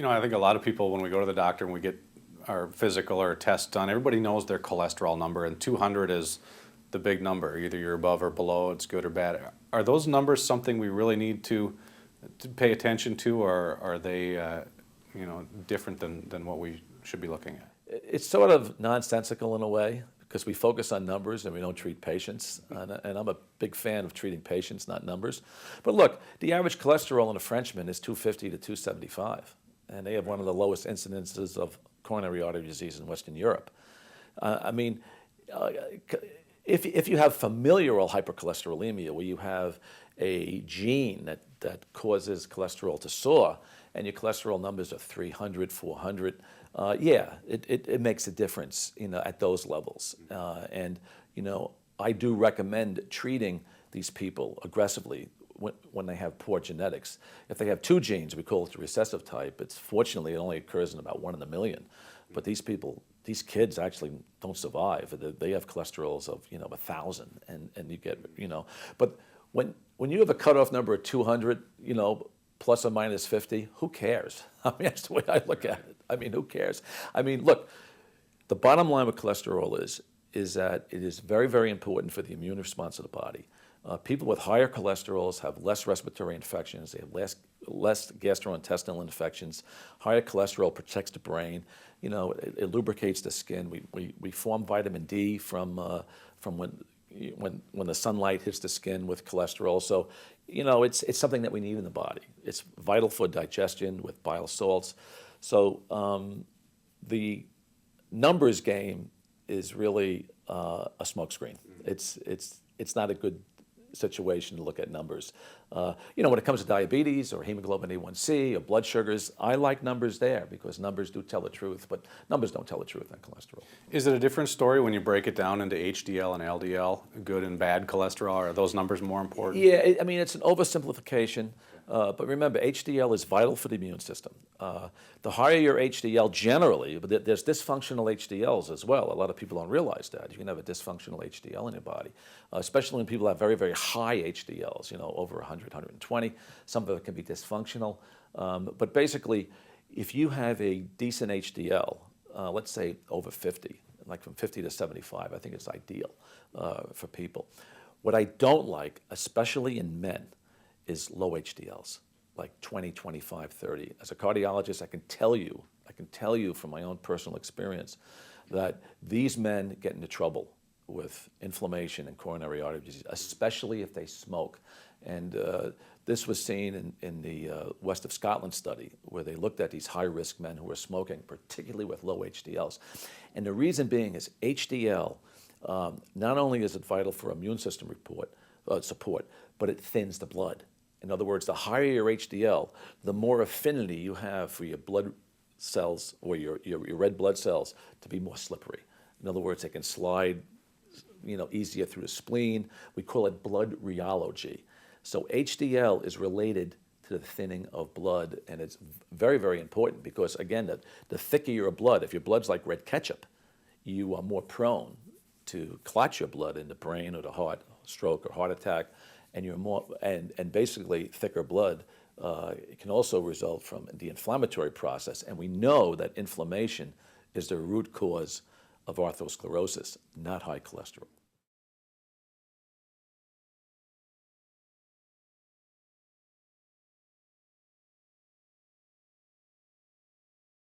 I think a lot of people, when we go to the doctor and we get our physical or test done, everybody knows their cholesterol number, and 200 is the big number. Either you're above or below, it's good or bad. Are those numbers something we really need to pay attention to, or are they different than what we should be looking at? It's sort of nonsensical in a way, because we focus on numbers and we don't treat patients. And I'm a big fan of treating patients, not numbers. But look, the average cholesterol in a Frenchman is 250 to 275. And they have one of the lowest incidences of coronary artery disease in Western Europe. If you have familial hypercholesterolemia, where you have a gene that causes cholesterol to soar, and your cholesterol numbers are 300, 400, it makes a difference, at those levels. I do recommend treating these people aggressively when they have poor genetics. If they have two genes, we call it the recessive type. Fortunately, it only occurs in about 1 in a million. But these kids actually don't survive. They have cholesterols of 1,000, and you get But when you have a cutoff number of 200, plus or minus 50, who cares? That's the way I look at it. Who cares? Look, the bottom line with cholesterol is that it is very, very important for the immune response of the body. People with higher cholesterols have less respiratory infections. They have less gastrointestinal infections. Higher cholesterol protects the brain. It lubricates the skin. We form vitamin D from when the sunlight hits the skin with cholesterol. So, it's something that we need in the body. It's vital for digestion with bile salts. So the numbers game is really a smokescreen. It's not a good situation to look at numbers. When it comes to diabetes or hemoglobin A1C or blood sugars, I like numbers there because numbers do tell the truth, but numbers don't tell the truth on cholesterol. Is it a different story when you break it down into HDL and LDL, good and bad cholesterol? Are those numbers more important? Yeah, it's an oversimplification. But remember, HDL is vital for the immune system. The higher your HDL generally, but there's dysfunctional HDLs as well. A lot of people don't realize that. You can have a dysfunctional HDL in your body, especially when people have very, very high HDLs, over 100, 120. Some of it can be dysfunctional. But basically, if you have a decent HDL, let's say over 50, like from 50 to 75, I think it's ideal for people. What I don't like, especially in men, is low HDLs, like 20, 25, 30. As a cardiologist, I can tell you from my own personal experience that these men get into trouble with inflammation and coronary artery disease, especially if they smoke. And this was seen in the West of Scotland study, where they looked at these high-risk men who were smoking, particularly with low HDLs. And the reason being is HDL, not only is it vital for immune system support, but it thins the blood. In other words, the higher your HDL, the more affinity you have for your blood cells or your red blood cells to be more slippery. In other words, they can slide easier through the spleen. We call it blood rheology. So HDL is related to the thinning of blood, and it's very, very important because, again, the thicker your blood, if your blood's like red ketchup, you are more prone to clot your blood in the brain or the heart, stroke or heart attack, and you're more and basically thicker blood can also result from the inflammatory process. And we know that inflammation is the root cause of atherosclerosis, not high cholesterol.